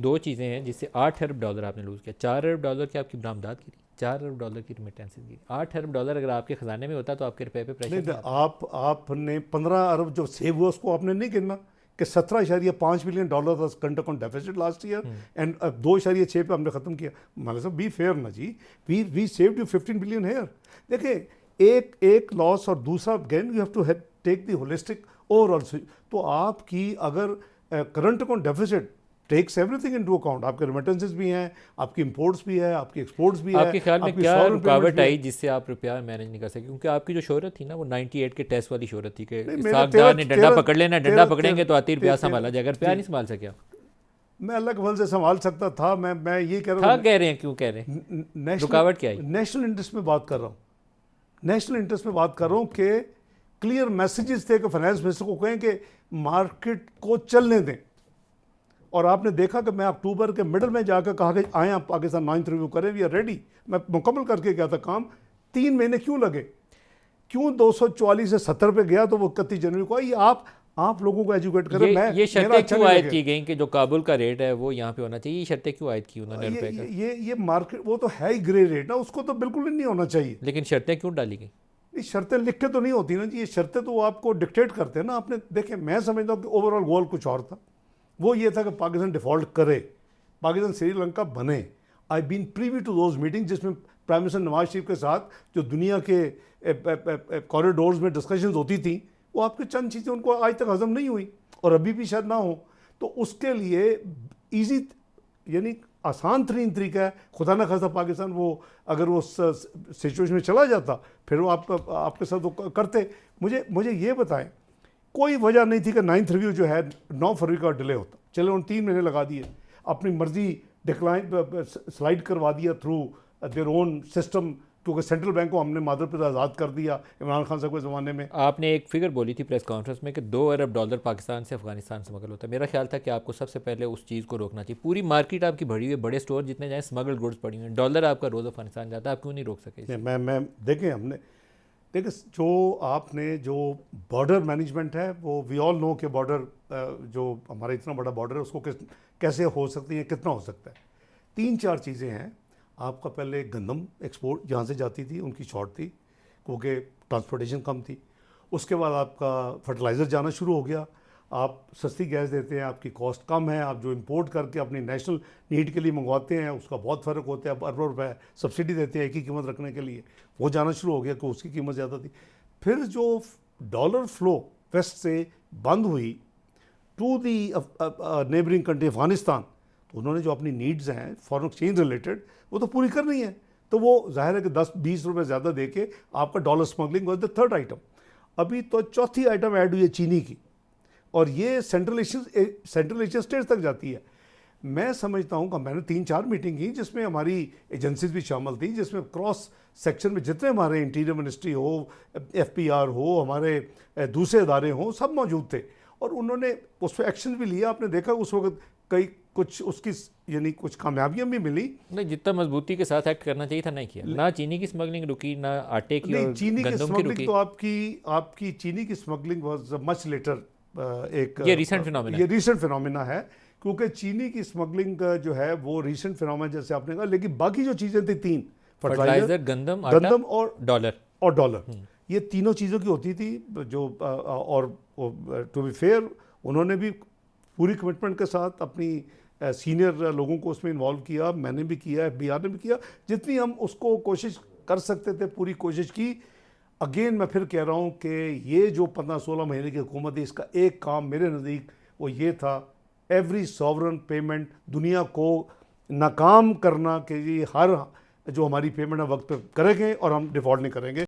दो चीज़ें हैं जिससे $8 अरब आपने लूज़ किया। $4 अरब की आपकी बरामदात गिरी, $4 अरब की रिमिटेंसेज गिरी। $8 अरब अगर आपके ख़जाने में होता तो आपके रुपए पे प्रेशर नहीं नहीं तो आता। आपने 15 अरब जो सेव हुआ उसको आपने नहीं गिनना कि $17.5 बिलियन था current account deficit last year and 2.6 पे हमने ख़त्म किया। मतलब साहब बी फेयर ना जी, we saved you 15 billion here. देखिए एक लॉस और दूसरा gain, you have to take the holistic overall. तो आपकी अगर current account deficit takes everything into account, आपके रेमिटेंसेस भी हैं, आपकी इंपोर्ट्स भी है, आपकी एक्सपोर्ट्स भी है, आपके ख्याल में आपकी क्या फॉरेन पेमेंट्स रुकावट भी है। आई जिससे आप रुपया मैनेज नहीं कर सके? क्योंकि आपकी जो शोहरत थी ना वो 98 के टेस्ट वाली शोहरत थी कि नहीं मेरा सागदार ने डंडा पकड़ लेना, डंडा तेरह पकड़ेंगे तो आती रुपया तेरह संभाला जाएगा। रुपया जी, नहीं संभाल सके आप? मैं अल्लाह के फल से संभाल सकता था। मैं ये कह रहा था हूँ, कह रहे हैं, क्यों कह रहे हैं? नेशनल रुकावट क्या आई? नेशनल इंटरेस्ट में बात कर रहा हूँ, नेशनल इंटरेस्ट में बात कर रहा हूँ कि क्लियर मैसेजेस थे कि फाइनेंस मिनिस्टर को कहें कि मार्केट को चलने दें। और आपने देखा कि मैं अक्टूबर के मिडल में जाकर कहा कि आए आप पाकिस्तान 9th रिव्यू करें, वी आर रेडी। मैं मुकम्मल करके गया था काम। 3 महीने क्यों लगे? क्यों 244 से 70 पे गया तो वो 31 जनवरी को आई? आप लोगों को एजुकेट करें। ये शर्तें क्यों आयद की गई कि जो काबुल का रेट है वो यहाँ पे होना चाहिए? ये शर्तें क्यों आयद की उन्होंने रुपए का? ये मार्केट वो तो है ही ग्रे रेट ना, उसको तो बिल्कुल ही नहीं होना चाहिए। लेकिन शर्तें क्यों डाली गई? ये शर्तें लिख के तो नहीं होती ना जी, ये शर्तें तो आपको डिक्टेट करते हैं ना। आपने देखे, मैं समझता हूँ कि ओवरऑल गोल कुछ और था। वो ये था कि पाकिस्तान डिफ़ॉल्ट करे, पाकिस्तान श्रीलंका बने। I been privy to those meeting जिसमें प्राइम मिनिस्टर नवाज शरीफ के साथ जो दुनिया के कॉरिडोर्स में डिस्कशंस होती थी, वो आपके चंद चीज़ें उनको आज तक हजम नहीं हुई और अभी भी शायद ना हो। तो उसके लिए ईजी यानी आसान तरीन तरीका है, खुदा न खासा पाकिस्तान वो अगर वो सिचुएशन में चला जाता फिर वो आपके साथ वो करते। मुझे ये बताएं, कोई वजह नहीं थी कि 9th रिव्यू जो है 9 फरवरी का डिले होता। चले उन 3 महीने लगा दिए, अपनी मर्जी डिक्लाइन स्लाइड करवा दिया थ्रू देयर ओन सिस्टम, क्योंकि सेंट्रल बैंक को हमने मादर पिता आज़ाद कर दिया इमरान खान साहब के ज़माने में। आपने एक फिगर बोली थी प्रेस कॉन्फ्रेंस में कि $2 अरब पाकिस्तान से अफगानिस्तान स्मगल होता है। मेरा ख्याल था कि आपको सबसे पहले उस चीज़ को रोकना चाहिए। पूरी मार्केट आपकी भरी हुई है, बड़े स्टोर जितने जाएँ स्मगल्ड गुड्स पड़ी हुई हैं, डॉलर आपका रोज़ अफगानिस्तान जाता है, आप क्यों नहीं रोक सके? मैं देखें, हमने देखिए जो आपने जो बॉर्डर मैनेजमेंट है वो वी ऑल नो के बॉर्डर जो हमारा इतना बड़ा बॉर्डर है उसको कैसे हो सकती है, कितना हो सकता है। 3-4 चीज़ें हैं। आपका पहले गंदम एक्सपोर्ट जहाँ से जाती थी उनकी शॉर्ट थी क्योंकि ट्रांसपोर्टेशन कम थी। उसके बाद आपका फर्टिलाइज़र जाना शुरू हो गया। आप सस्ती गैस देते हैं, आपकी कॉस्ट कम है। आप जो इंपोर्ट करके अपनी नेशनल नीड के लिए मंगवाते हैं उसका बहुत फ़र्क होता है। आप अरबों रुपए सब्सिडी देते हैं एक ही कीमत रखने के लिए, वो जाना शुरू हो गया कि उसकी कीमत ज़्यादा थी। फिर जो डॉलर फ्लो वेस्ट से बंद हुई to the neighbouring country Afghanistan, तो उन्होंने जो अपनी नीड्स हैं फॉरेन एक्सचेंज रिलेटेड वो तो पूरी करनी है। तो वो जाहिर है कि 10-20 रुपये ज़्यादा दे के आपका dollar smuggling was the third item. अभी तो चौथी आइटम ऐड हुई है चीनी की, और ये सेंट्रल एशिया स्टेट्स तक जाती है। मैं समझता हूँ कि मैंने 3-4 मीटिंग की जिसमें हमारी एजेंसीज भी शामिल थी, जिसमें क्रॉस सेक्शन में जितने हमारे इंटीरियर मिनिस्ट्री हो, FPR हो, हमारे दूसरे अदारे हों, सब मौजूद थे और उन्होंने उस पर एक्शन भी लिया। आपने देखा उस वक्त कई कुछ उसकी यानी कुछ कामयाबियाँ भी मिली। नहीं, जितना मजबूती के साथ एक्ट करना चाहिए था नहीं किया। ना चीनी की स्मगलिंग रुकी, ना आटे की और चीनी की गंदम की स्मगलिंग रुकी। तो आपकी चीनी की स्मगलिंग वाज मच लेटर। ये रीसेंट फिनोमेना ये रीसेंट फिनोमेना है क्योंकि चीनी की स्मगलिंग जो है वो रीसेंट फिनोमेना जैसे आपने कहा। लेकिन बाकी जो चीज़ें थी 3, फर्टिलाइजर, गंदम और डॉलर, ये तीनों चीज़ों की होती थी जो और टू बी फेयर उन्होंने भी पूरी कमिटमेंट के साथ अपनी सीनियर लोगों को उसमें इन्वॉल्व किया। मैंने भी किया, FBR ने भी किया, जितनी हम उसको कोशिश कर सकते थे पूरी कोशिश की। अगेन मैं फिर कह रहा हूँ कि ये जो 15-16 महीने की हुकूमत है इसका एक काम मेरे नज़दीक वो ये था, एवरी सॉवरन पेमेंट दुनिया को नाकाम करना कि ये हर जो हमारी पेमेंट है वक्त पे करेंगे और हम डिफ़ॉल्ट नहीं करेंगे।